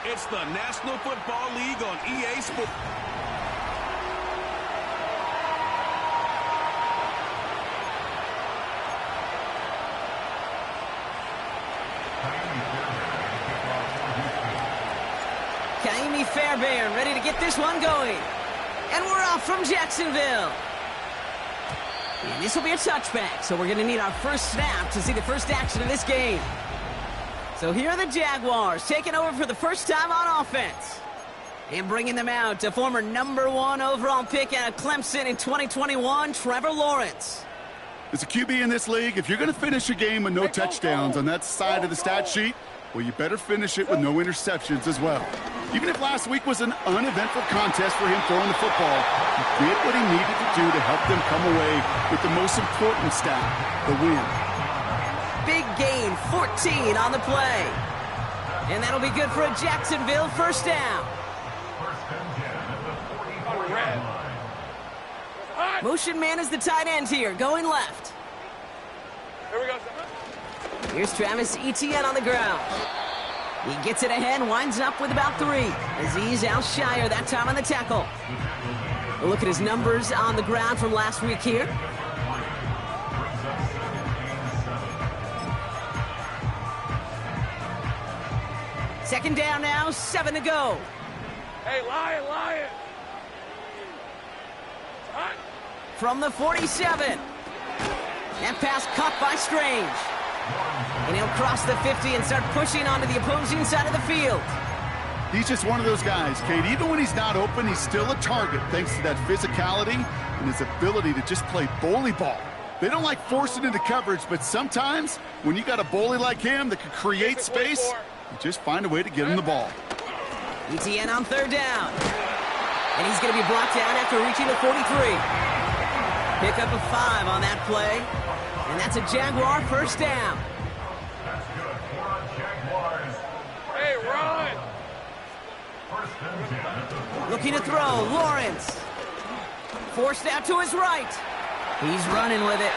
It's the National Football League on EA Sports. Fairbairn ready to get this one going. And we're off from Jacksonville. And this will be a touchback, so we're going to need our first snap to see the first action of this game. So here are the Jaguars taking over for the first time on offense. And bringing them out to former #1 overall pick out of Clemson in 2021, Trevor Lawrence. As a QB in this league, if you're going to finish a game with no touchdowns on that side of the stat sheet, well, you better finish it with no interceptions as well. Even if last week was an uneventful contest for him throwing the football, he did what he needed to do to help them come away with the most important stat, the win. Big gain, 14 on the play. And that'll be good for a Jacksonville first down. Motion man is the tight end here, going left. Here we go. Here's Travis Etienne on the ground. He gets it ahead, winds up with about 3. Azeez Al-Shire that time on the tackle. We'll look at his numbers on the ground from last week here. Second down now, 7 to go. Hey, Lion. From the 47. That pass caught by Strange. And he'll cross the 50 and start pushing onto the opposing side of the field. He's just one of those guys, Kate. Even when he's not open, he's still a target thanks to that physicality and his ability to just play bully ball. They don't like forcing into coverage, but sometimes when you got a bully like him that can create space, you just find a way to get him the ball. Etienne on third down. And he's going to be brought down after reaching the 43. Pick up a 5 on that play. And that's a Jaguar first down. Hey, run! Looking to throw, Lawrence. Forced out to his right. He's running with it.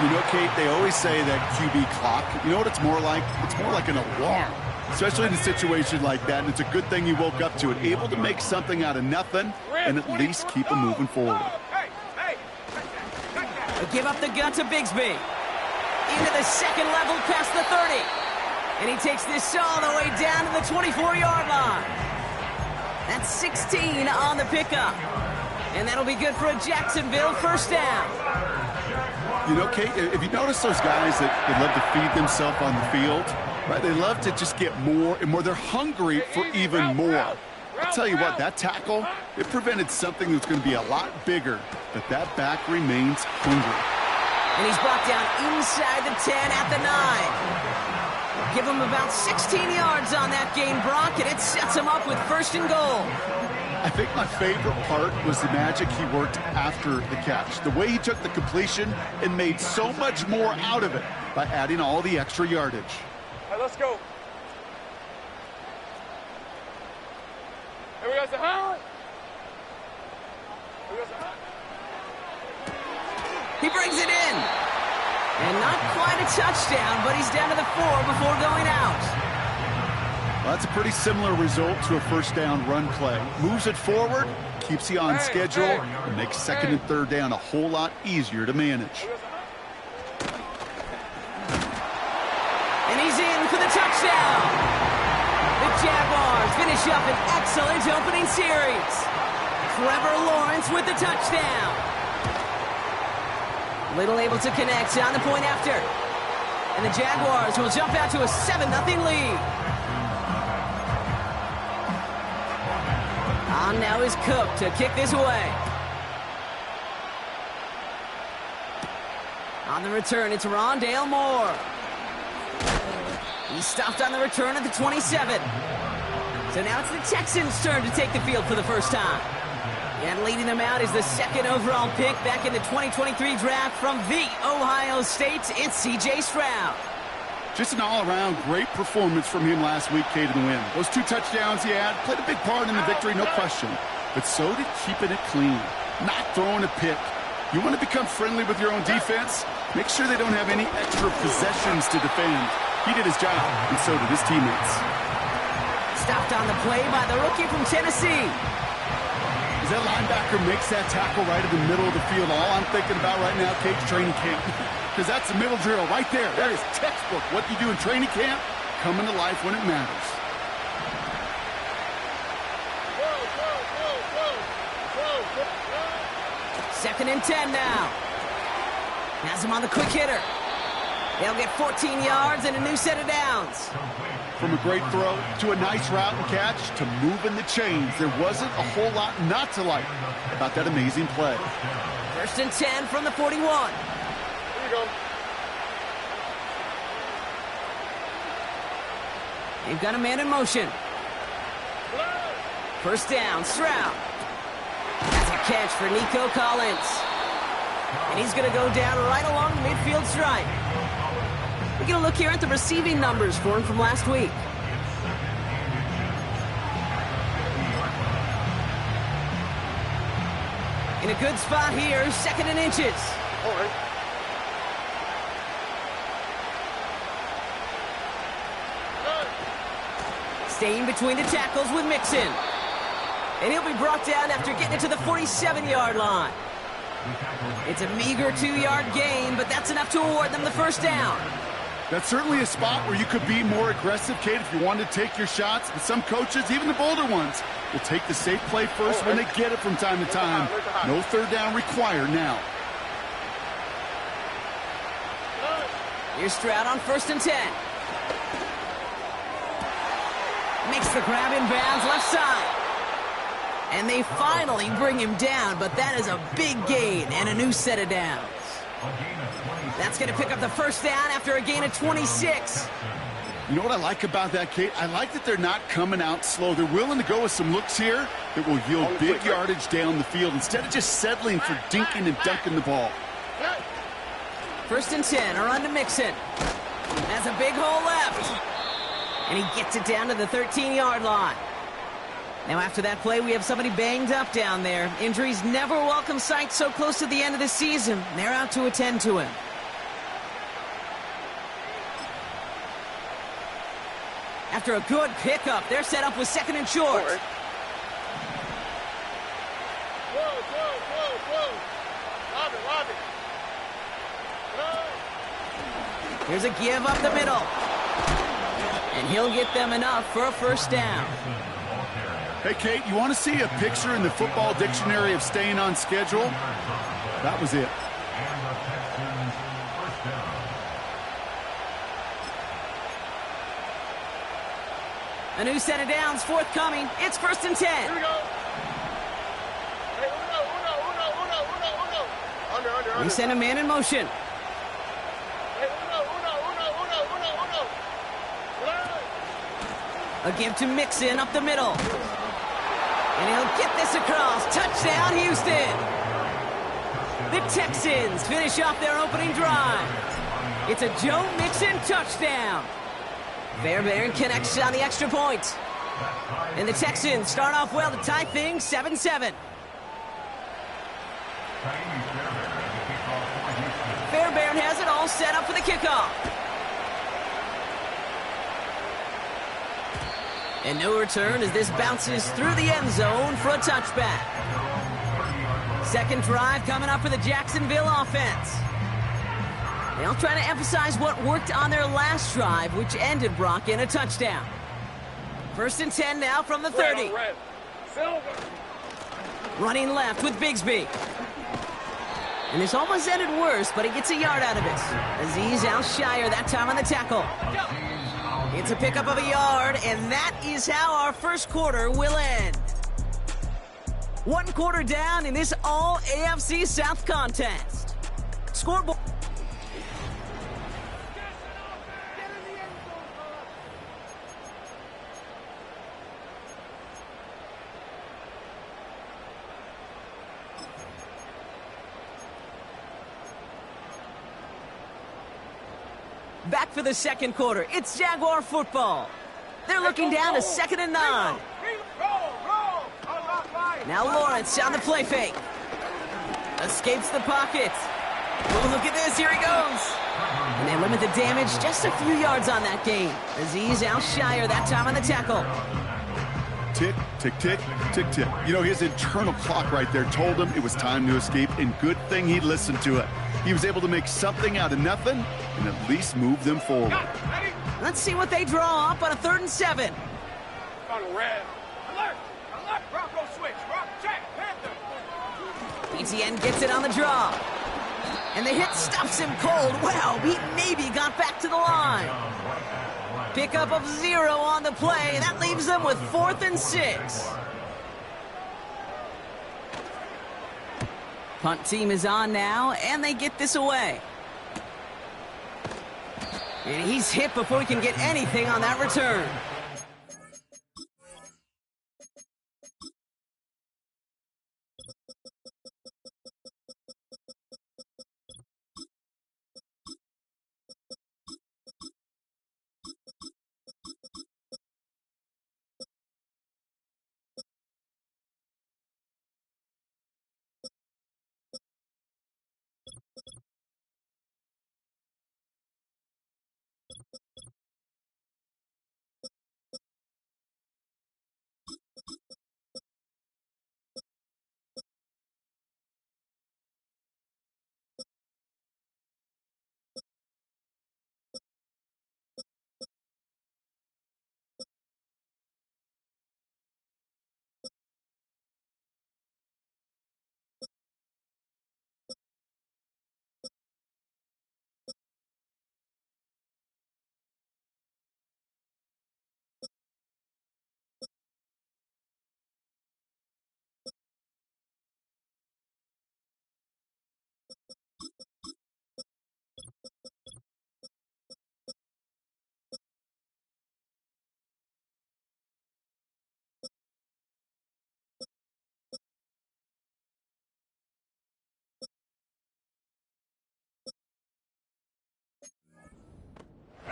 You know, Kate, they always say that QB clock. You know what it's more like? It's more like an alarm, especially in a situation like that. And it's a good thing he woke up to it, able to make something out of nothing and at least keep him moving forward. They give up the gut to Bigsby. Into the second level past the 30. And he takes this all the way down to the 24-yard line. That's 16 on the pickup. And that'll be good for a Jacksonville first down. You know, Kate, if you notice those guys that they love to feed themselves on the field, right? They love to just get more and more. They're hungry for even more. I'll tell you what, that tackle, it prevented something that's going to be a lot bigger, but that back remains hungry. And he's brought down inside the 10 at the 9. Give him about 16 yards on that gain, Brock, and it sets him up with first and goal. I think my favorite part was the magic he worked after the catch. The way he took the completion and made so much more out of it by adding all the extra yardage. Hey, let's go. Here we go, Sahara. He brings it in. And not quite a touchdown, but he's down to the 4 before going out. Well, that's a pretty similar result to a first down run play. Moves it forward, keeps you on schedule, and makes second and third down a whole lot easier to manage. And he's in for the touchdown. The Jaguars finish up an excellent opening series. Trevor Lawrence with the touchdown. Little able to connect on the point after. And the Jaguars will jump out to a 7-0 lead. On now is Cook to kick this away. On the return, it's Rondale Moore. He stopped on the return at the 27. So now it's the Texans' turn to take the field for the first time. And leading them out is the second overall pick back in the 2023 draft from the Ohio State. It's C.J. Stroud. Just an all-around great performance from him last week, Kate, in the win. Those 2 touchdowns he had played a big part in the victory, no question. But so did keeping it clean, not throwing a pick. You want to become friendly with your own defense? Make sure they don't have any extra possessions to defend. He did his job, and so did his teammates. Stopped on the play by the rookie from Tennessee. As that linebacker makes that tackle right in the middle of the field, all I'm thinking about right now, Kate's training camp. Because that's the middle drill right there. That is textbook. What you do in training camp, coming to life when it matters. Second and 10 now. Has him on the quick hitter. They'll get 14 yards and a new set of downs. From a great throw to a nice route and catch to moving the chains, there wasn't a whole lot not to like about that amazing play. First and 10 from the 41. Here you go. They've got a man in motion. First down, Stroud. That's a catch for Nico Collins. And he's going to go down right along the midfield stripe. We're going to look here at the receiving numbers for him from last week. In a good spot here, second and inches. All right. Staying between the tackles with Mixon. And he'll be brought down after getting it to the 47-yard line. It's a meager 2-yard gain, but that's enough to award them the first down. That's certainly a spot where you could be more aggressive, Kate, if you wanted to take your shots. But some coaches, even the bolder ones, will take the safe play first when they get it from time to time. No third down required now. Here's Stroud on first and 10. Makes the grab in bounds left side. And they finally bring him down, but that is a big gain and a new set of downs. That's going to pick up the first down after a gain of 26. You know what I like about that, Kate? I like that they're not coming out slow. They're willing to go with some looks here that will yield big yardage down the field instead of just settling for dinking and dunking the ball. First and 10, a run to Mixon. That's a big hole left. And he gets it down to the 13-yard line. Now after that play, we have somebody banged up down there. Injuries never a welcome sight so close to the end of the season. They're out to attend to him. After a good pickup, they're set up with second and short. Here's a give up the middle. And he'll get them enough for a first down. Hey, Kate, you want to see a picture in the football dictionary of staying on schedule? That was it. A new set of downs forthcoming. It's first and 10. Here we go. Hey, Under. They send a man in motion. Hey, uno. A give to Mixon up the middle. And he'll get this across. Touchdown, Houston. The Texans finish off their opening drive. It's a Joe Mixon touchdown. Fairbairn connects on the extra point. And the Texans start off well to tie things 7-7. Fairbairn has it all set up for the kickoff. And no return as this bounces through the end zone for a touchback. Second drive coming up for the Jacksonville offense. They'll try to emphasize what worked on their last drive, which ended, Brock, in a touchdown. First and 10 now from the 30. Running left with Bigsby. And this almost ended worse, but he gets a yard out of it. Azeez Al-Shire that time on the tackle. It's a pickup of a yard, and that is how our first quarter will end. One quarter down in this all-AFC South contest. Scoreboard. Back for the second quarter. It's Jaguar football. They're looking down to 2nd and 9. Now Lawrence on the play fake. Escapes the pocket. Oh, look at this. Here he goes. And they limit the damage just a few yards on that gain. Azeez Al-Shire that time on the tackle. tick, tick, tick, tick, tick. You know, his internal clock right there told him it was time to escape, and good thing he listened to it. He was able to make something out of nothing and at least move them forward. Let's see what they draw up on a 3rd and 7. On the red. Alert! Alert! Bronco switch. Rock check. Panther. ETN gets it on the draw. And the hit stops him cold. Wow, he maybe got back to the line. Pickup of 0 on the play. That leaves them with 4th and 6. Punt team is on now, and they get this away. And he's hit before he can get anything on that return.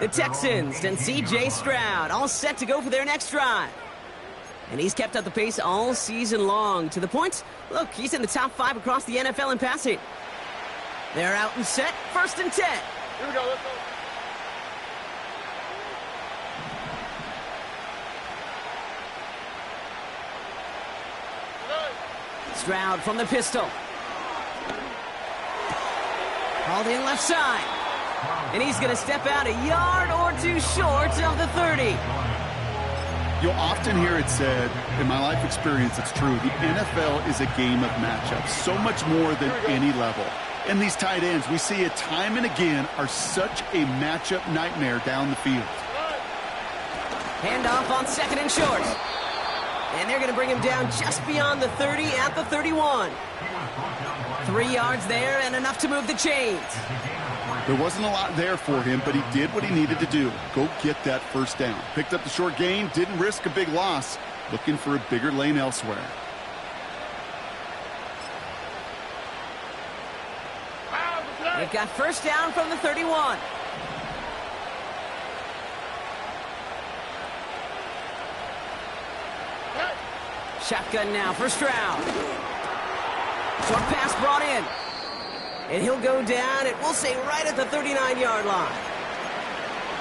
The Texans and C.J. Stroud all set to go for their next drive. And he's kept up the pace all season long. To the point, look, he's in the top 5 across the NFL in passing. They're out and set, 1st and 10. Here we go. Let's go. Stroud from the pistol. Called in left side. And he's going to step out a yard or 2 short of the 30. You'll often hear it said, in my life experience, it's true, the NFL is a game of matchups, so much more than any level. And these tight ends, we see it time and again, are such a matchup nightmare down the field. Handoff on 2nd and short. And they're going to bring him down just beyond the 30 at the 31. 3 yards there and enough to move the chains. There wasn't a lot there for him, but he did what he needed to do. Go get that first down. Picked up the short gain, didn't risk a big loss. Looking for a bigger lane elsewhere. They've got first down from the 31. Shotgun now for Stroud. Short pass brought in. And he'll go down, it will say right at the 39-yard line.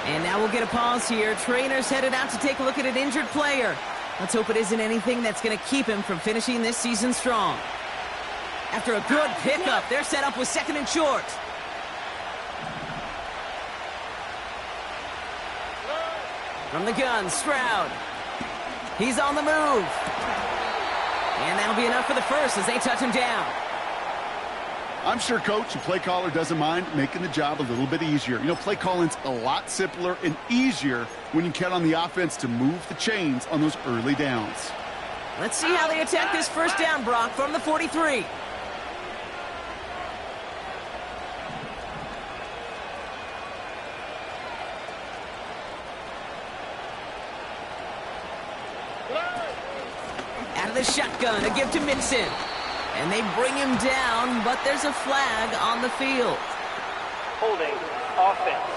And now we'll get a pause here. Trainer's headed out to take a look at an injured player. Let's hope it isn't anything that's going to keep him from finishing this season strong. After a good pickup, they're set up with 2nd and short. From the gun, Stroud. He's on the move. And that'll be enough for the first as they touch him down. I'm sure coach and play caller doesn't mind making the job a little bit easier. You know, play calling's a lot simpler and easier when you count on the offense to move the chains on those early downs. Let's see how they attack this first down, Brock, from the 43. Out of the shotgun, a give to Minson. And they bring him down, but there's a flag on the field. Holding offense.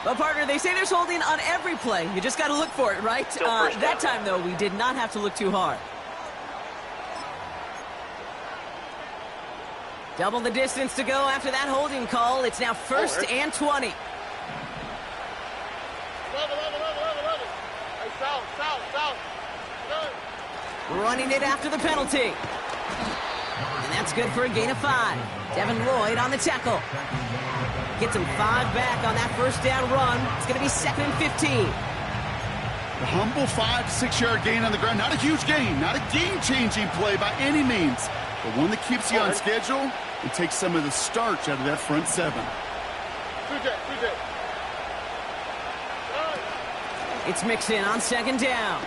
But, partner, they say there's holding on every play. You just got to look for it, right? That time, though, we did not have to look too hard. Double the distance to go after that holding call. It's now 1st and 20. Hey, south. Running it after the penalty. And that's good for a gain of 5. Devin Lloyd on the tackle. Gets him 5 back on that first down run. It's going to be 2nd and 15. The humble 5 to 6 yard gain on the ground. Not a huge gain, not a game-changing play by any means, but one that keeps you on schedule and takes some of the starch out of that front 7. It's Mixon on 2nd down.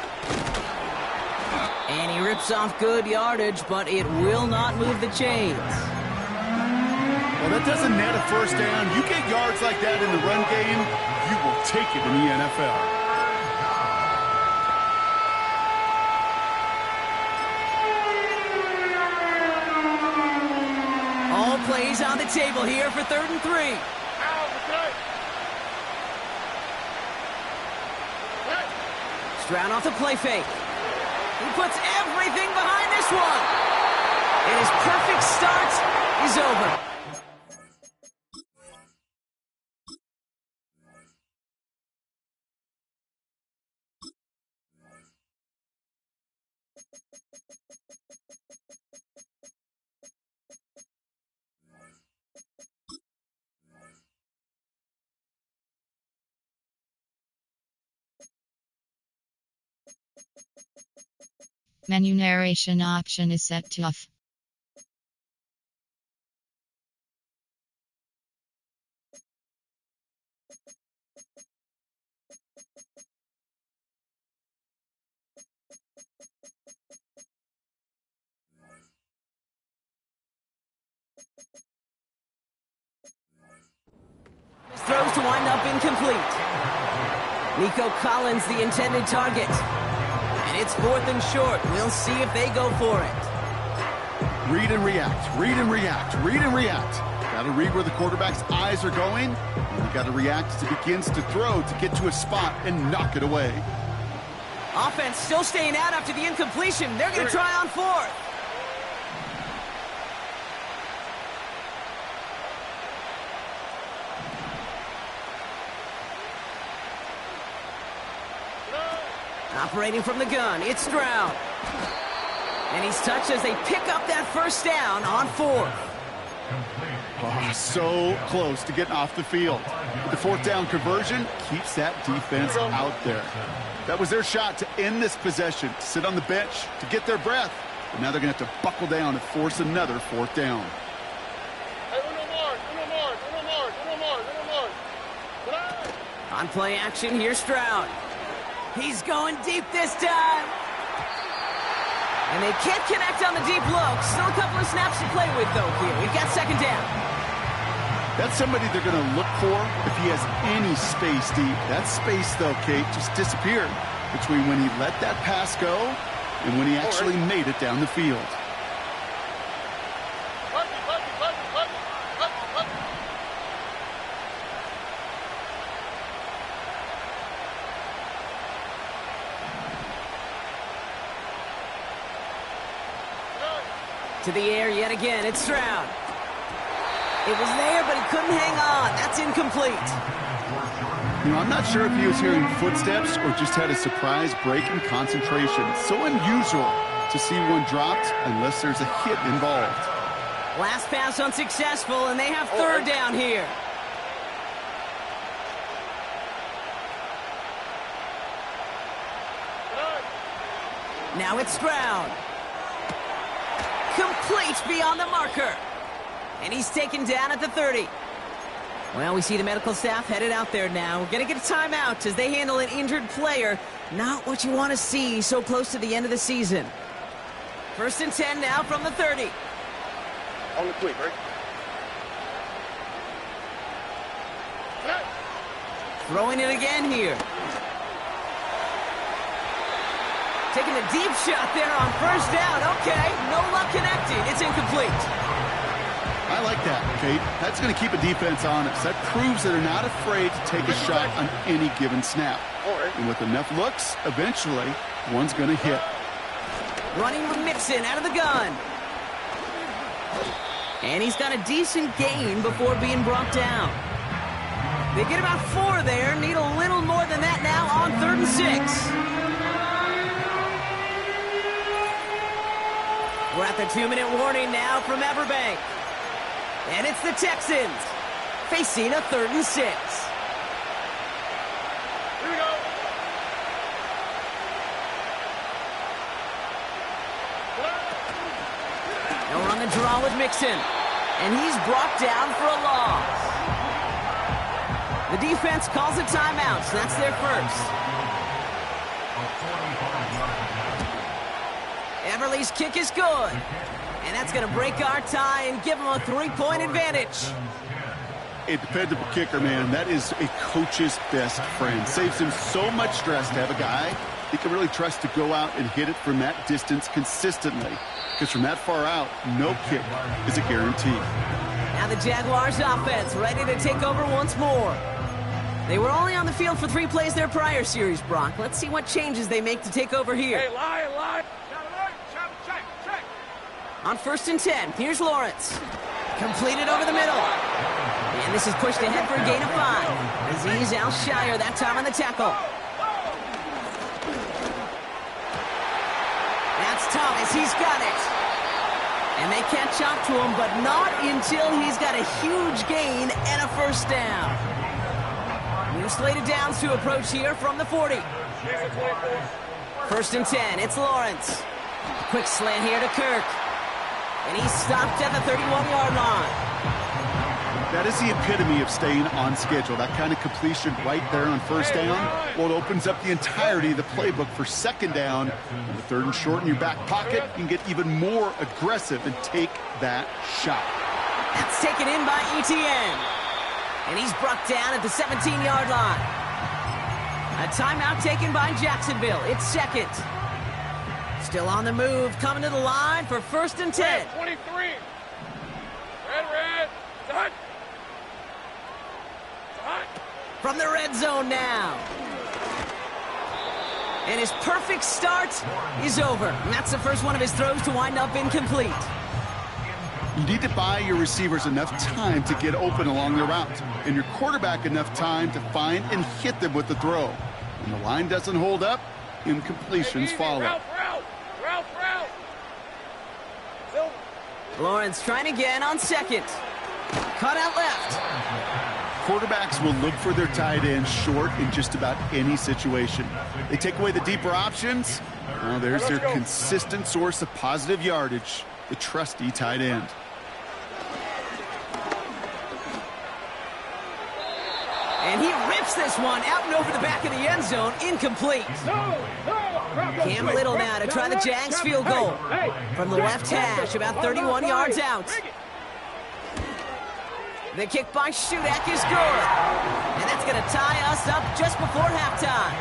And he rips off good yardage, but it will not move the chains. Well, that doesn't net a first down. You get yards like that in the run game, you will take it in the NFL. All plays on the table here for 3rd and 3. Stroud off the play fake. He puts everything behind this one. And his perfect start is over. Menu narration option is set to off. Throws to wind up incomplete. Nico Collins, the intended target. And it's 4th and short. We'll see if they go for it. Read and react, read and react, read and react. Got to read where the quarterback's eyes are going. And you got to react as he begins to throw to get to a spot and knock it away. Offense still staying out after the incompletion. They're going to try on 4th. Operating from the gun, it's Stroud. And he's touched as they pick up that first down on 4th. Oh, so close to getting off the field. But the 4th down conversion keeps that defense out there. That was their shot to end this possession, to sit on the bench, to get their breath. But now they're going to have to buckle down and force another 4th down. On play action, here's Stroud. He's going deep this time. And they can't connect on the deep look. Still a couple of snaps to play with, though, here. We've got 2nd down. That's somebody they're going to look for if he has any space deep. That space, though, Kate, just disappeared between when he let that pass go and when he actually made it down the field. To the air yet again, it's Stroud. It was there, but he couldn't hang on. That's incomplete. You know, I'm not sure if he was hearing footsteps or just had a surprise break in concentration. So unusual to see one dropped unless there's a hit involved. Last pass unsuccessful, and they have 3rd down here. Now it's Stroud. Complete beyond the marker. And he's taken down at the 30. Well, we see the medical staff headed out there now. We're going to get a timeout as they handle an injured player. Not what you want to see so close to the end of the season. 1st and 10 now from the 30. On the quick, right? Throwing it again here. Taking a deep shot there on 1st down. Okay, no luck connecting. It's incomplete. I like that, Kate. That's going to keep a defense honest. That proves that they're not afraid to take a shot on any given snap. And with enough looks, eventually, one's going to hit. Running with Mixon out of the gun. And he's got a decent gain before being brought down. They get about 4 there, need a little more than that now on 3rd and 6. We're at the 2-minute warning now from Everbank. And it's the Texans facing a 3rd and 6. Here we go. Now we're on the draw with Mixon. And he's brought down for a loss. The defense calls a timeout, so that's their first. Everly's kick is good. And that's going to break our tie and give them a 3-point advantage. A dependable kicker, man. That is a coach's best friend. Saves him so much stress to have a guy he can really trust to go out and hit it from that distance consistently. Because from that far out, no kick is a guarantee. Now the Jaguars offense ready to take over once more. They were only on the field for 3 plays their prior series, Brock. Let's see what changes they make to take over here. Hey, lie. Check. On 1st and 10, here's Lawrence. Completed over the middle. And this is pushed ahead for a gain of 5. Aziz Al-Shire that time on the tackle. That's Thomas, he's got it. And they catch up to him, but not until he's got a huge gain and a first down. New slated downs to approach here from the 40. 1st and 10, it's Lawrence. Quick slant here to Kirk. And he's stopped at the 31-yard line. That is the epitome of staying on schedule. That kind of completion right there on first down. Well, it opens up the entirety of the playbook for second down. On the 3rd and short in your back pocket, you can get even more aggressive and take that shot. That's taken in by Etienne. And he's brought down at the 17-yard line. A timeout taken by Jacksonville. It's second. Still on the move, coming to the line for 1st and 10. Red 23. Red. Done. From the red zone now. And his perfect start is over. And that's the first one of his throws to wind up incomplete. You need to buy your receivers enough time to get open along their route, and your quarterback enough time to find and hit them with the throw. When the line doesn't hold up, incompletions follow. Route. Lawrence trying again on 2nd. Cut out left. Quarterbacks will look for their tight end short in just about any situation. They take away the deeper options. Well, there's their consistent source of positive yardage, the trusty tight end. And he rips this one out and over the back of the end zone. Incomplete. Cam Little now to try the Jags field goal. From the left hash, about 31 yards out. The kick by Shudak is good. And that's going to tie us up just before halftime.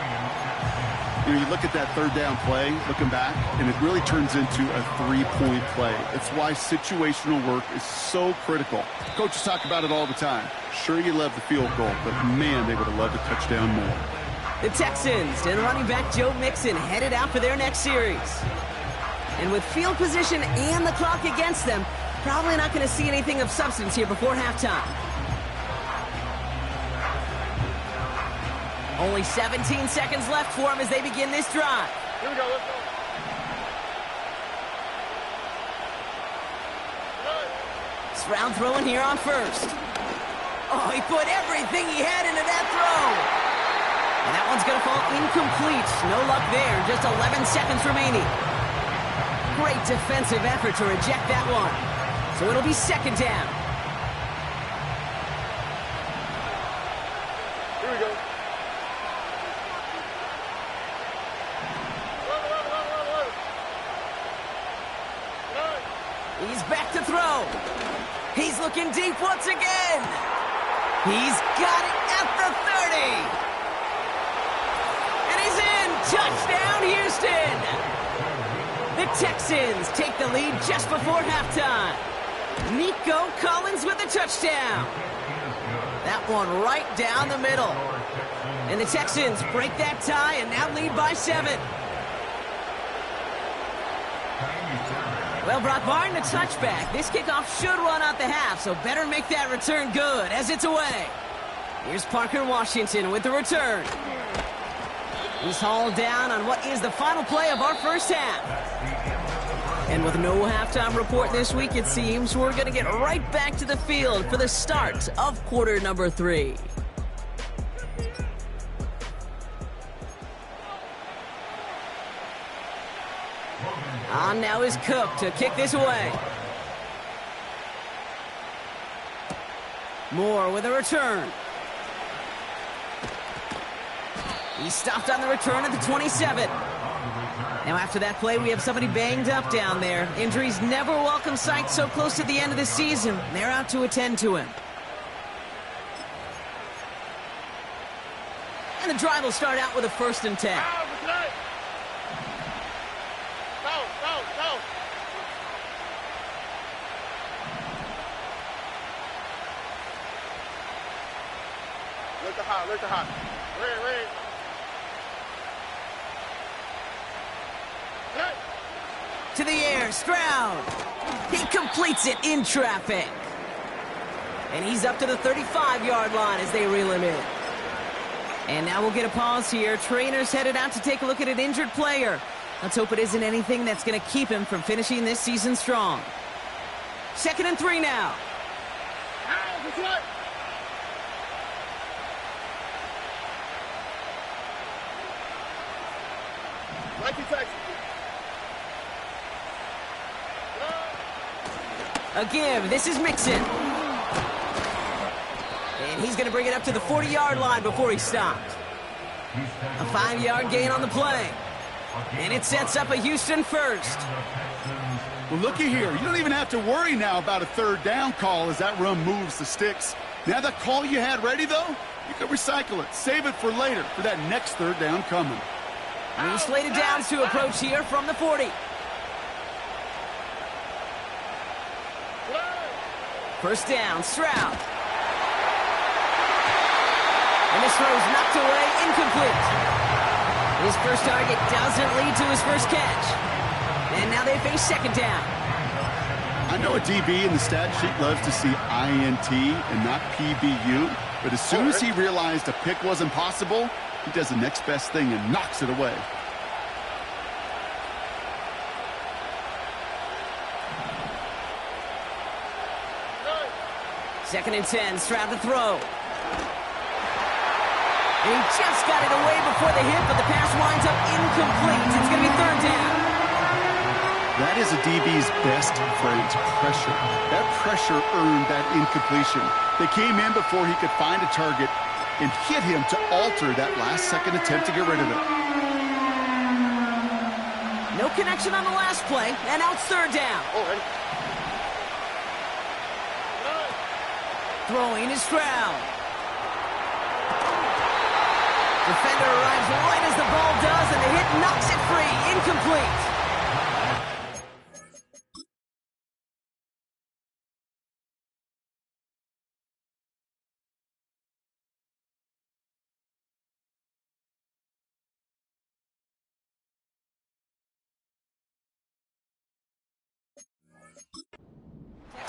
You know, you look at that 3rd down play, looking back, and it really turns into a 3-point play. It's why situational work is so critical. Coaches talk about it all the time. Sure, you love the field goal, but man, they would have loved a touchdown more. The Texans and running back Joe Mixon headed out for their next series. And with field position and the clock against them, probably not going to see anything of substance here before halftime. Only 17 seconds left for them as they begin this drive. Here we go, let's go. Stroud throwing here on 1st. Oh, he put everything he had into that throw. And that one's going to fall incomplete. No luck there. Just 11 seconds remaining. Great defensive effort to reject that one. So it'll be 2nd down. Here we go. He's back to throw. He's looking deep once again. He's got it at the 30. And he's in. Touchdown, Houston. The Texans take the lead just before halftime. Nico Collins with the touchdown. That one right down the middle. And the Texans break that tie and now lead by 7. Well, Brock, barring the touchback, this kickoff should run out the half, so better make that return good as it's away. Here's Parker Washington with the return. He's hauled down on what is the final play of our first half. And with no halftime report this week, it seems we're going to get right back to the field for the start of quarter number 3. On now is Cook to kick this away. Moore with a return. He stopped on the return at the 27. Now after that play, we have somebody banged up down there. Injuries never a welcome sight so close to the end of the season. They're out to attend to him. And the drive will start out with a 1st and 10. Look at hot. Red. To the air, Stroud. He completes it in traffic. And he's up to the 35-yard line as they reel him in. And now we'll get a pause here. Trainer's headed out to take a look at an injured player. Let's hope it isn't anything that's going to keep him from finishing this season strong. 2nd and 3 now. A give. This is Mixon. And he's going to bring it up to the 40-yard line before he stopped. A 5-yard gain on the play. And it sets up a Houston 1st. Well, looky here. You don't even have to worry now about a 3rd down call as that run moves the sticks. Now that call you had ready, though, you can recycle it. Save it for later for that next 3rd down coming. New slated downs to approach here from the 40. 1st down, Stroud. And this throw is knocked away, incomplete. His first target doesn't lead to his first catch. And now they face 2nd down. I know a DB in the stat sheet loves to see INT and not PBU, but as soon as he realized a pick wasn't possible, he does the next best thing and knocks it away. Second and 10, Stroud to throw. And he just got it away before the hit, but the pass winds up incomplete. It's going to be 3rd down. That is a DB's best friend, pressure. That pressure earned that incompletion. They came in before he could find a target and hit him to alter that last-second attempt to get rid of it. No connection on the last play, and now it's 3rd down. Throwing is Stroud. Defender arrives right as the ball does, and the hit knocks it free. Incomplete.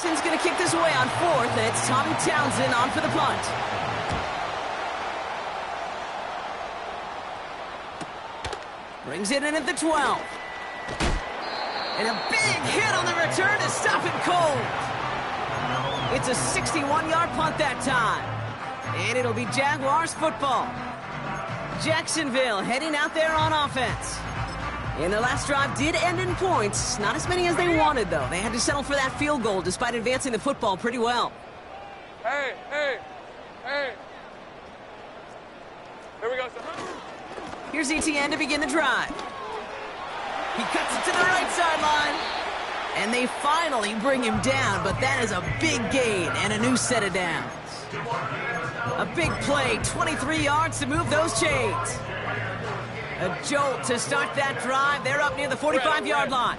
Texans going to kick this away on 4th, and it's Tommy Townsend on for the punt. Brings it in at the 12. And a big hit on the return to stop it cold. It's a 61-yard punt that time. And it'll be Jaguars football. Jacksonville heading out there on offense. And the last drive did end in points. Not as many as they wanted, though. They had to settle for that field goal despite advancing the football pretty well. Hey. Here we go, son. Here's ETN to begin the drive. He cuts it to the right sideline. And they finally bring him down, but that is a big gain and a new set of downs. A big play, 23 yards to move those chains. A jolt to start that drive. They're up near the 45-yard line.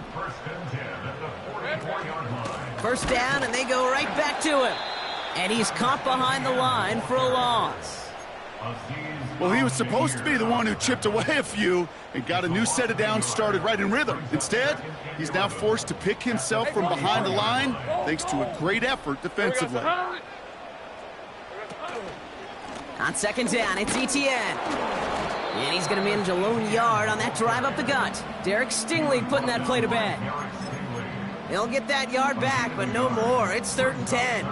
1st down, and they go right back to him. And he's caught behind the line for a loss. Well, he was supposed to be the one who chipped away a few and got a new set of downs started right in rhythm. Instead, he's now forced to pick himself from behind the line thanks to a great effort defensively. On second down, it's ETN. And he's going to manage a lone yard on that drive up the gut. Derek Stingley putting that play to bed. He'll get that yard back, but no more. It's 3rd and 10.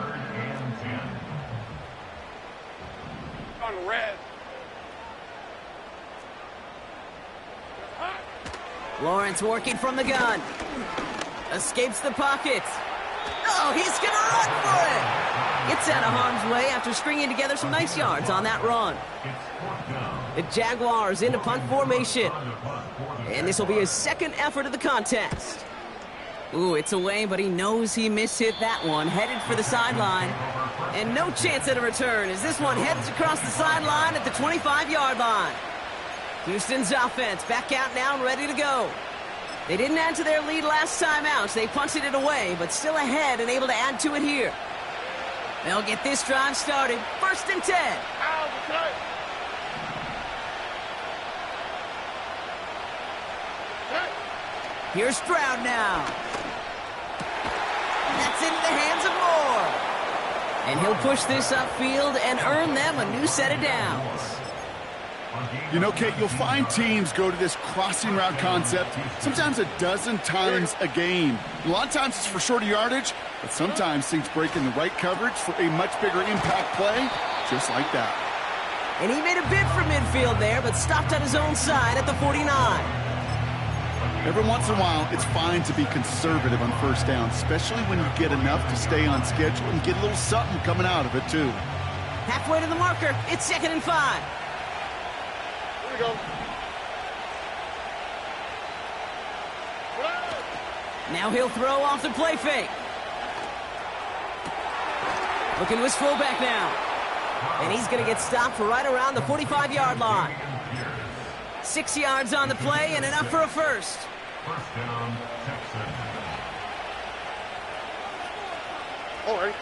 On the red. Lawrence working from the gun. Escapes the pocket. Oh, he's going to run for it. Gets out of harm's way after stringing together some nice yards on that run. The Jaguars into punt formation. And this will be his second effort of the contest. Ooh, it's away, but he knows he mishit that one. Headed for the sideline. And no chance at a return as this one heads across the sideline at the 25-yard line. Houston's offense back out now and ready to go. They didn't add to their lead last time out, so they punted it away, but still ahead and able to add to it here. They'll get this drive started. 1st and 10. Here's Stroud now. That's into the hands of Moore. And he'll push this upfield and earn them a new set of downs. You know, Kate, you'll find teams go to this crossing route concept sometimes a dozen times a game. A lot of times it's for shorter yardage, but sometimes things break in the right coverage for a much bigger impact play, just like that. And he made a bid for midfield there, but stopped on his own side at the 49. Every once in a while, it's fine to be conservative on 1st down, especially when you get enough to stay on schedule and get a little something coming out of it, too. Halfway to the marker, it's 2nd and 5. Here we go. Now he'll throw off the play fake. Looking to his fullback now. And he's going to get stopped for right around the 45-yard line. 6 yards on the play and enough for a first. 1st down, Texans. All right.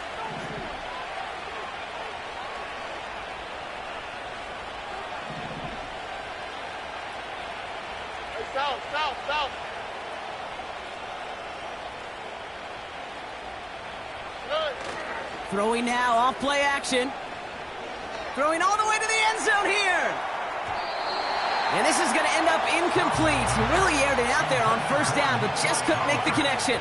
Hey, south. Good. Throwing now off play action. Throwing all the way to the end zone here. And this is going to end up incomplete. He really aired it out there on 1st down, but just couldn't make the connection.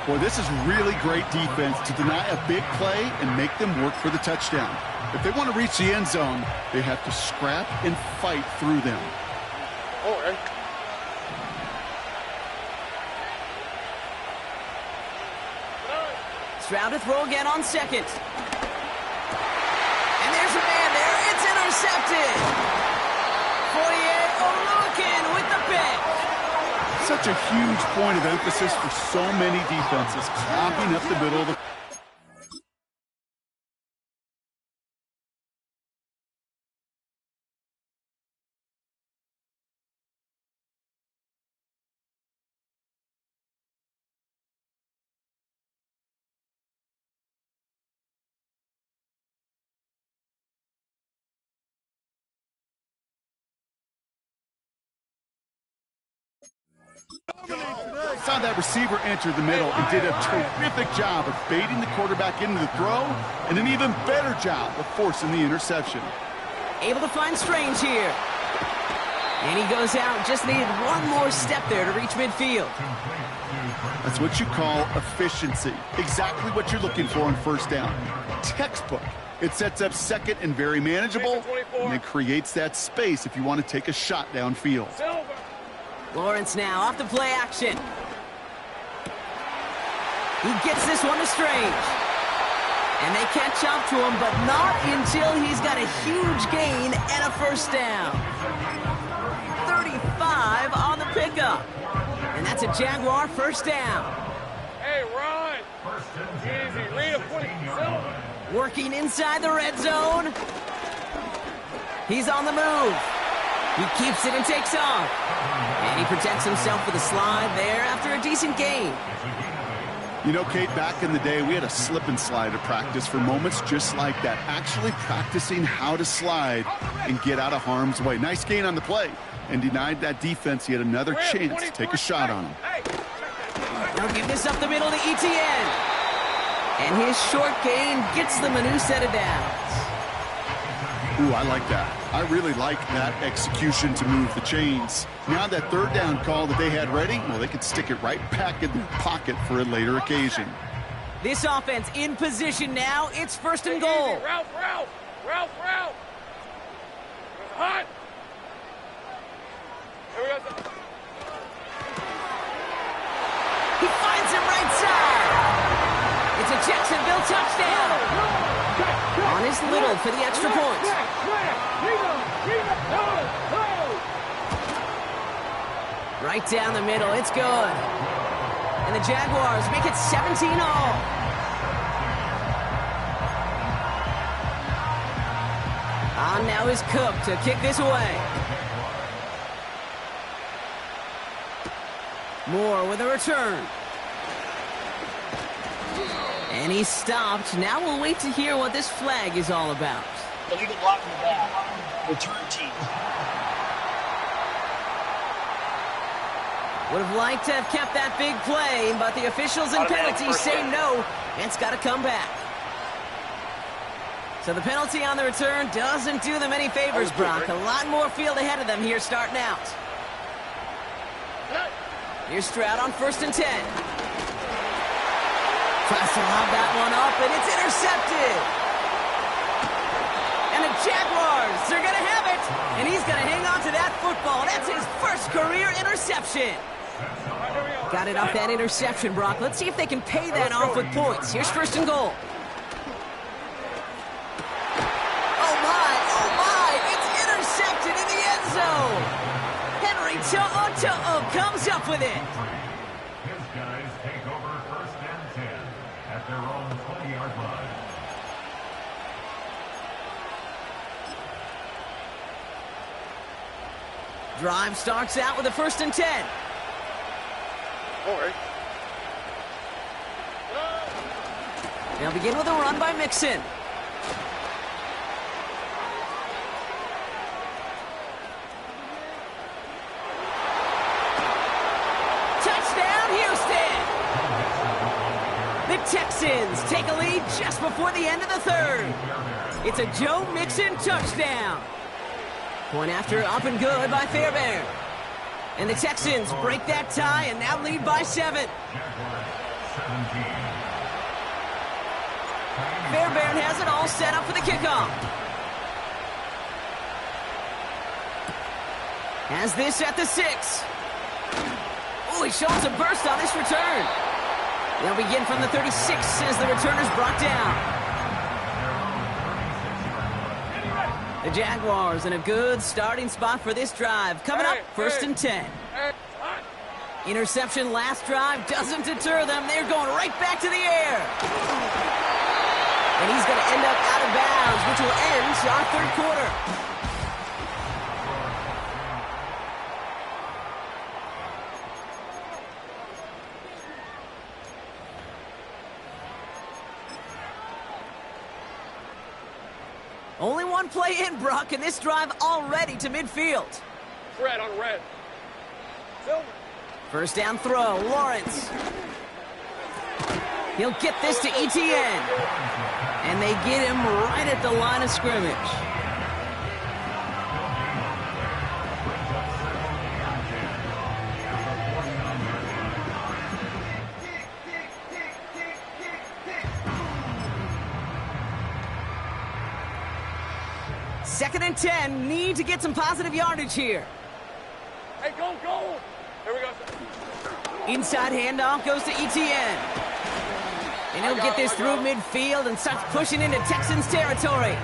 Boy, this is really great defense to deny a big play and make them work for the touchdown. If they want to reach the end zone, they have to scrap and fight through them. All right. Stroud to throw again on 2nd. And there's a man there. It's intercepted. Foye Oluokun with the pick. Such a huge point of emphasis for so many defenses, clogging up the middle of the... Saw that receiver enter the middle and did a terrific job of baiting the quarterback into the throw, and an even better job of forcing the interception. Able to find Strange here. And he goes out, just needed one more step there to reach midfield. That's what you call efficiency. Exactly what you're looking for on 1st down. Textbook. It sets up 2nd and very manageable, and it creates that space if you want to take a shot downfield. Lawrence now off the play action. He gets this one to Strange. And they catch up to him, but not until he's got a huge gain and a 1st down. 35 on the pickup. And that's a Jaguar 1st down. Hey, Ron. Easy. Read a 40. Working inside the red zone. He's on the move. He keeps it and takes off. And he protects himself with a slide there after a decent gain. You know, Kate, back in the day, we had a slip and slide at practice for moments just like that. Actually practicing how to slide and get out of harm's way. Nice gain on the play. And denied that defense yet another chance to take a shot on him. They'll give this up the middle to ETN. And his short gain gets them a new set of downs. Ooh, I like that. I really like that execution to move the chains. Now that third down call that they had ready, well, they could stick it right back in their pocket for a later occasion. This offense in position now. It's first and goal. Ralph! It's hot! Here we go. He finds him right side. It's a Jacksonville touchdown. On his little for the extra point. Right down the middle. It's good. And the Jaguars make it 17-all. On now is Cook to kick this away. Moore with a return. And he's stopped. Now we'll wait to hear what this flag is all about. Illegal block in the back. Return team. Would have liked to have kept that big play, but the officials and penalties say no. It's got to come back. So the penalty on the return doesn't do them any favors, Brock. A lot more field ahead of them here starting out. Here's Stroud on 1st and 10. Tries to lob that one up, and it's intercepted. And the Jaguars, they're going to have it. And he's going to hang on to that football. That's his first career interception. Got it off that interception, Brock. Let's see if they can pay that off with points. Here's 1st and goal. Oh, my. It's intercepted in the end zone. Henry To'o comes up with it. His guys take over 1st and 10 at their own 20-yard line. Drive starts out with a 1st and 10. They'll begin with a run by Mixon. Touchdown, Houston! The Texans take a lead just before the end of the third. It's a Joe Mixon touchdown. Point after up and good by Fairbairn. And the Texans break that tie and now lead by 7. Fairbairn has it all set up for the kickoff. Has this at the 6. Oh, he shows a burst on this return. They'll begin from the 36 as the returner's brought down. The Jaguars in a good starting spot for this drive. Coming up, 1st and 10. Interception last drive doesn't deter them. They're going right back to the air. And he's going to end up out of bounds, which will end our third quarter. Only one play in, Brock, and this drive already to midfield. Red on red. Silver. First down throw, Lawrence. He'll get this to ETN. And they get him right at the line of scrimmage. Second and 10, need to get some positive yardage here. Hey, go! Here we go. Inside handoff goes to ETN. And he'll get this through midfield and starts pushing into Texans territory.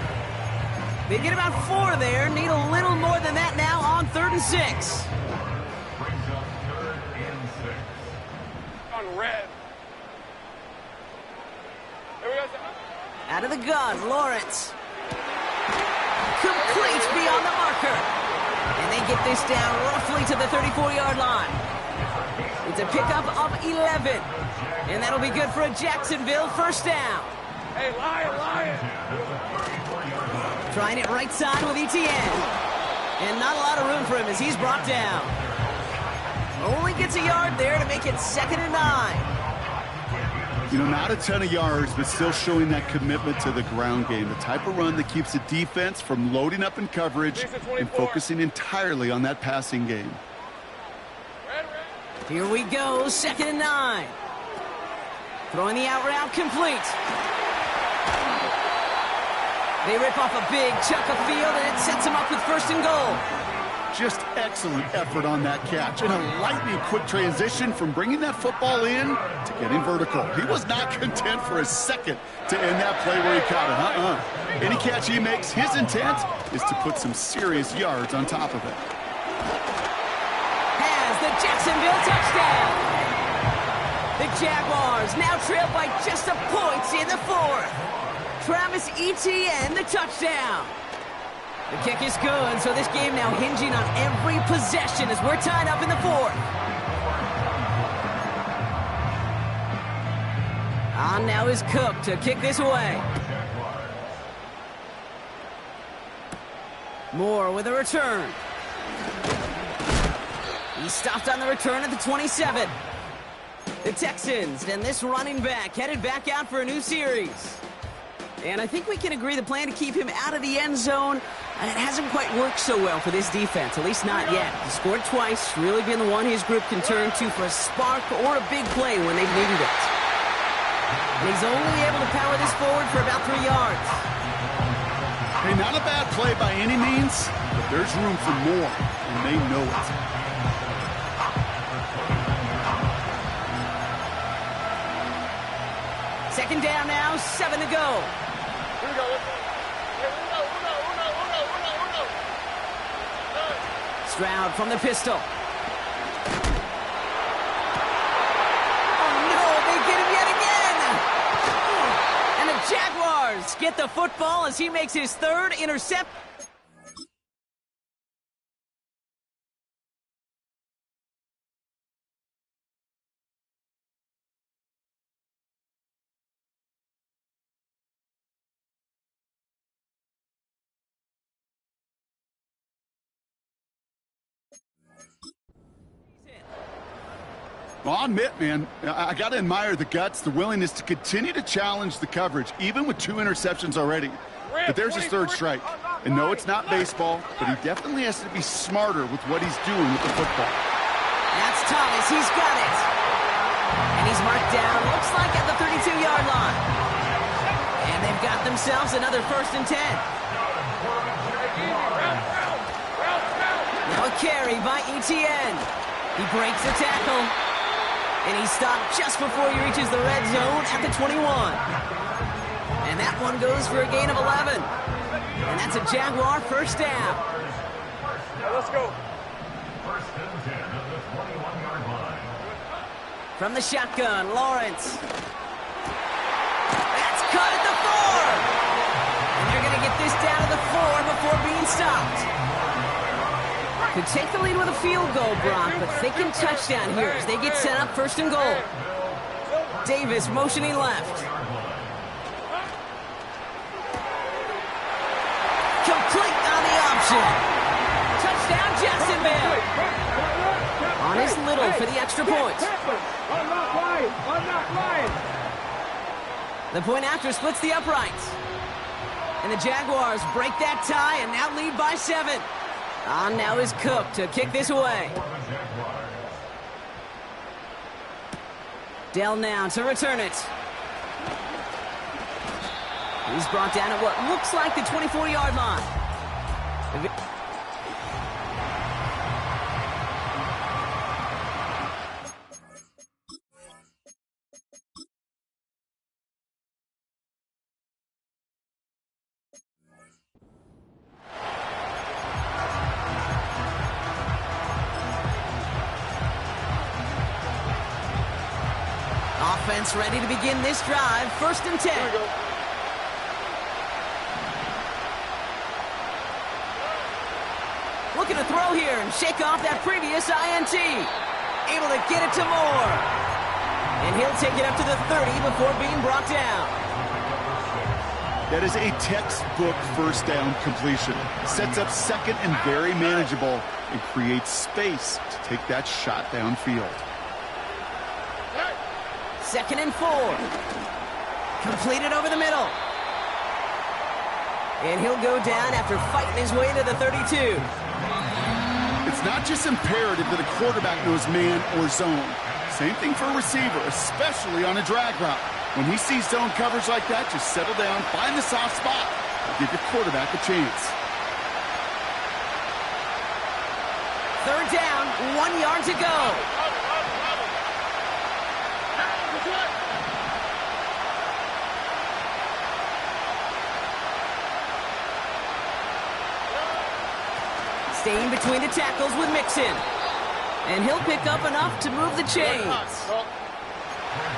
They get about 4 there, need a little more than that now on 3rd and 6. Brings up 3rd and 6. On red. Here we go. Out of the gun, Lawrence. Complete beyond the marker. And they get this down roughly to the 34-yard line. It's a pickup of 11. And that'll be good for a Jacksonville first down. Hey, Lion! Trying it right side with ETN. And not a lot of room for him as he's brought down. Only gets a yard there to make it 2nd and 9. You know, not a ton of yards, but still showing that commitment to the ground game. The type of run that keeps the defense from loading up in coverage and focusing entirely on that passing game. Here we go, 2nd and 9. Throwing the out route complete. They rip off a big chunk of field, and it sets them up with 1st and goal. Just excellent effort on that catch. And a lightning quick transition from bringing that football in to getting vertical. He was not content for a second to end that play where he caught it. Any catch he makes, his intent is to put some serious yards on top of it. Has the Jacksonville touchdown. The Jaguars now trail by just a point in the 4th. Travis Etienne, the touchdown. The kick is good, so this game now hinging on every possession as we're tied up in the 4th. On now is Cook to kick this away. Moore with a return. He stopped on the return at the 27. The Texans and this running back headed back out for a new series. And I think we can agree the plan to keep him out of the end zone, it hasn't quite worked so well for this defense, at least not yet. He scored twice, really been the one his group can turn to for a spark or a big play when they've needed it. And he's only able to power this forward for about 3 yards. Hey, not a bad play by any means, but there's room for more, and they know it. Second down now, 7 to go. Here we go. Uno. Stroud from the pistol. Oh no, they get him yet again! And the Jaguars get the football as he makes his 3rd intercept. Well, I'll admit, man, I got to admire the guts, the willingness to continue to challenge the coverage, even with 2 interceptions already. But there's his 3rd strike. And no, it's not baseball, but he definitely has to be smarter with what he's doing with the football. That's Thomas. He's got it. And he's marked down, looks like at the 32-yard line. And they've got themselves another 1st and 10. Now a carry by Etienne. He breaks the tackle. And he stopped just before he reaches the red zone at the 21. And that one goes for a gain of 11. And that's a Jaguar 1st down. Let's go. 1st and 10 at the 21-yard line. From the shotgun, Lawrence. That's cut at the 4. And they're going to get this down to the 4 before being stopped. Could take the lead with a field goal, Brock, but thinking touchdown here as they get set up 1st and goal. Davis motioning left. Complete on the option. Touchdown, Jacksonville. On his Little for the extra point. The point after splits the uprights. And the Jaguars break that tie and now lead by 7. On now is Cook to kick this away. Dell now to return it. He's brought down at what looks like the 24-yard line. Offense ready to begin this drive. 1st and 10. Here we go. Looking to throw here and shake off that previous INT. Able to get it to Moore. And he'll take it up to the 30 before being brought down. That is a textbook 1st down completion. Sets up 2nd and very manageable and creates space to take that shot downfield. 2nd and 4. Completed over the middle. And he'll go down after fighting his way to the 32. It's not just imperative that a quarterback knows man or zone. Same thing for a receiver, especially on a drag route. When he sees zone coverage like that, just settle down, find the soft spot, and give your quarterback a chance. 3rd down, 1 yard to go. Staying between the tackles with Mixon. And he'll pick up enough to move the chains.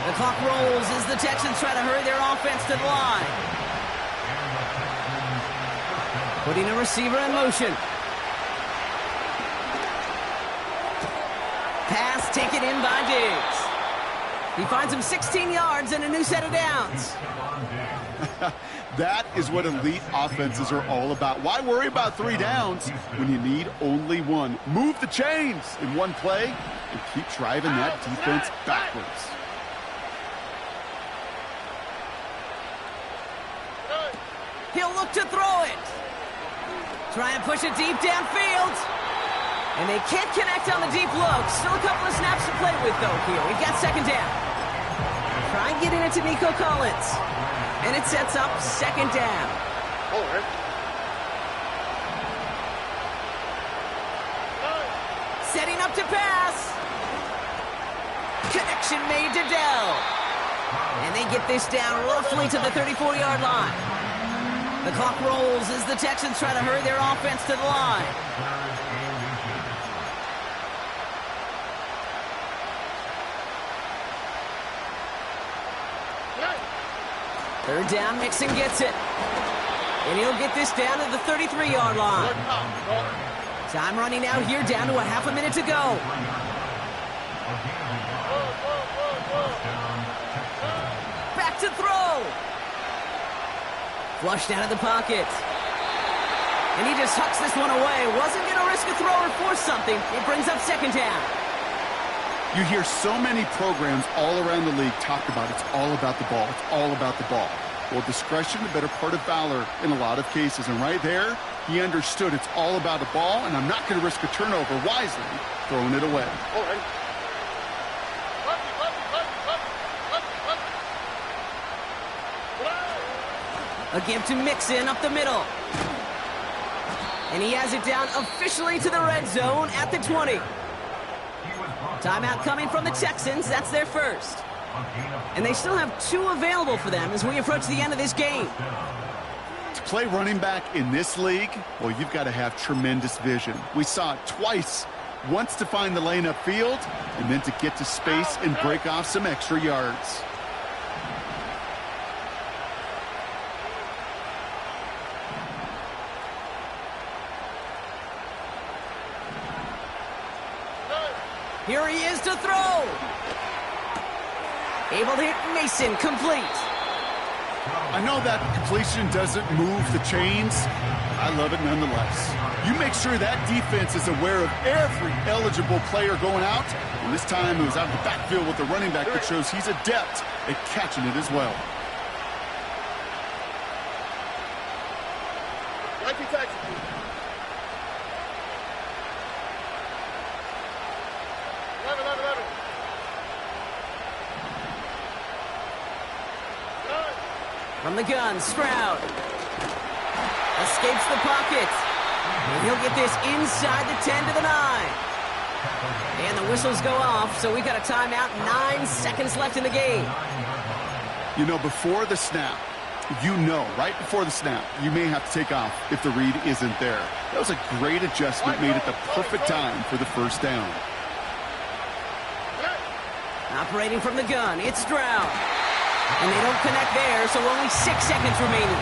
The clock rolls as the Texans try to hurry their offense to the line. Putting a receiver in motion. Pass taken in by Diggs. He finds him 16 yards and a new set of downs. That is what elite offenses are all about. Why worry about 3 downs when you need only 1? Move the chains in one play and keep driving that defense backwards. He'll look to throw it. Try and push it deep downfield. And they can't connect on the deep look. Still a couple of snaps to play with, though, here. We've got 2nd down. Try and get it into Nico Collins. And it sets up 2nd down. Setting up to pass. Connection made to Dell. And they get this down roughly to the 34-yard line. The clock rolls as the Texans try to hurry their offense to the line. Third down, Mixon gets it. And he'll get this down to the 33-yard line. Time running out here, down to a half a minute to go. Back to throw. Flushed out of the pocket. And he just hucks this one away. Wasn't going to risk a throw or force something. It brings up 2nd down. You hear so many programs all around the league talk about it's all about the ball. It's all about the ball. Well, discretion, the better part of valor in a lot of cases. And right there, he understood it's all about the ball, and I'm not going to risk a turnover wisely, throwing it away. A give to Mixon up the middle. And he has it down officially to the red zone at the 20. Timeout coming from the Texans. That's their first. And they still have 2 available for them as we approach the end of this game. To play running back in this league, well, you've got to have tremendous vision. We saw it twice. Once to find the lane upfield, and then to get to space and break off some extra yards. Here he is to throw. Able to hit Mason, complete. I know that completion doesn't move the chains. I love it nonetheless. You make sure that defense is aware of every eligible player going out. And this time it was out of the backfield with the running back that shows he's adept at catching it as well. From the gun, Stroud. Escapes the pocket. And he'll get this inside the 10 to the 9. And the whistles go off, so we've got a timeout. 9 seconds left in the game. You know, before the snap, right before the snap, you may have to take off if the read isn't there. That was a great adjustment made at the perfect time for the first down. Operating from the gun, it's Stroud. And they don't connect there, so only 6 seconds remaining.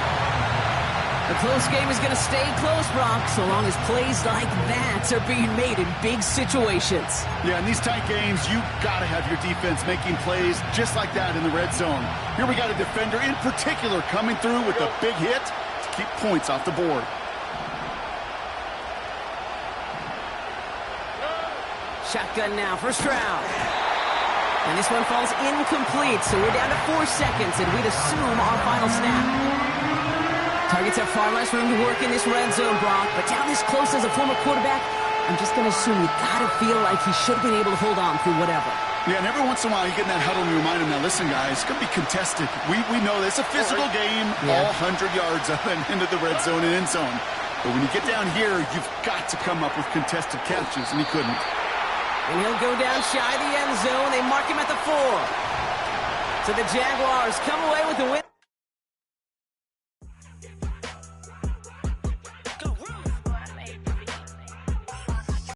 The close game is going to stay close, Brock, so long as plays like that are being made in big situations. Yeah, in these tight games, you got to have your defense making plays just like that in the red zone. Here we got a defender in particular coming through with a big hit to keep points off the board. Shotgun now for Stroud. And this one falls incomplete, so we're down to 4 seconds, and we'd assume our final snap. Targets have far less room to work in this red zone, Brock, but down this close as a former quarterback, I'm just going to assume you got to feel like he should have been able to hold on through whatever. Yeah, and every once in a while you get in that huddle and you remind him, now listen, guys, it's going to be contested. We know this. It's a physical game, all 100 yards up and into the red zone and end zone. But when you get down here, you've got to come up with contested catches, and he couldn't. And he'll go down shy of the end zone. They mark him at the 4. So the Jaguars come away with the win.